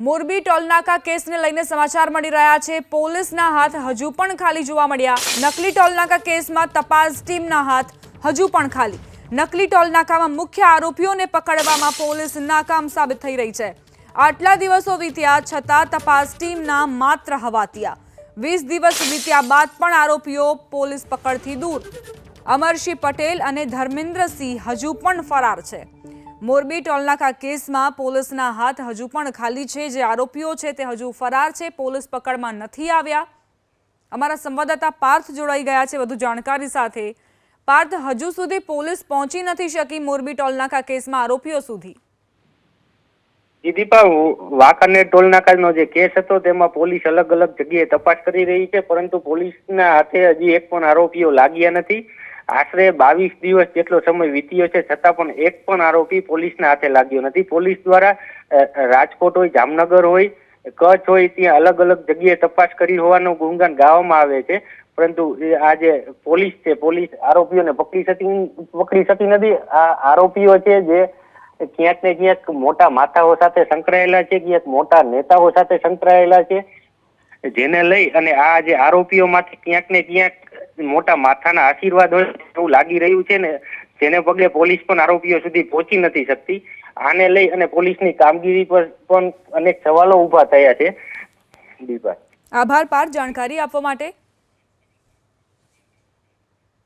મોરબી ટોલનાકા કેસને લઈને સમાચાર મળી રહ્યા છે। પોલીસના હાથ હજુ પણ ખાલી જોવા મળ્યા। નકલી ટોલનાકા કેસમાં તપાસ ટીમના હાથ હજુ પણ ખાલી। નકલી ટોલનાકામાં મુખ્ય આરોપીઓને પકડવામાં પોલીસ નાકામ સાબિત થઈ રહી છે। આટલા દિવસો વીત્યા છતાં તપાસ ટીમના માત્ર હવાતિયા। 20 દિવસ વીત્યા બાદ પણ આરોપીઓ પોલીસ પકડથી દૂર। અમરસિંહ પટેલ અને ધર્મેન્દ્રસિંહ હજુ પણ ફરાર છે। મોરબી ટોલનાકા કેસમાં પોલીસના હાથ હજુ પણ ખાલી છે। જે આરોપીઓ છે તે હજુ ફરાર છે, પોલીસ પકડમાં નથી આવ્યા। અમારા સંવાદદાતા પાર્થ જોડાઈ ગયા છે વધુ જાણકારી સાથે। પાર્થ, હજુ સુધી પોલીસ પહોંચી નથી શકી મોરબી ટોલનાકા કેસમાં આરોપીઓ સુધી। દીપા, વાંકાનેર ટોલનાકાનો જે કેસ હતો તેમાં પોલીસ અલગ અલગ જગ્યાએ તપાસ કરી રહી છે, પરંતુ પોલીસના હાથે હજી એક પણ આરોપીઓ લાગ્યા નથી। આશરે 22 દિવસ જેટલો સમય વીત્યો છે, છતાં પણ એક પણ આરોપી પોલીસના હાથે લાગ્યો નથી। પોલીસ દ્વારા રાજકોટ હોય, જામનગર હોય, કચ્છ હોય, ત્યાં અલગ અલગ જગ્યાએ તપાસ કરી હોવાનું ગુણગાન ગાવામાં આવે છે, પરંતુ આ જે પોલીસ છે, પોલીસ આરોપીઓને પકડી શકી નથી। આ આરોપીઓ છે જે ક્યાંક ને ક્યાંક મોટા માથાઓ સાથે સંકળાયેલા છે, ક્યાંક મોટા નેતાઓ સાથે સંકળાયેલા છે, જેને લઈ અને આ જે આરોપીઓમાંથી ક્યાંક ને ક્યાંક મોટા માથાના આશીર્વાદ હોય એવું લાગી રહ્યું છે ને, જેને પગલે પોલીસ પણ આરોપીઓ સુધી પહોંચી નથી શકતી। આને લઈ અને પોલીસની કામગીરી પર પણ અનેક સવાલો ઉભા થયા છે। દીપા, આભાર પાર્થ જાણકારી આપવા માટે।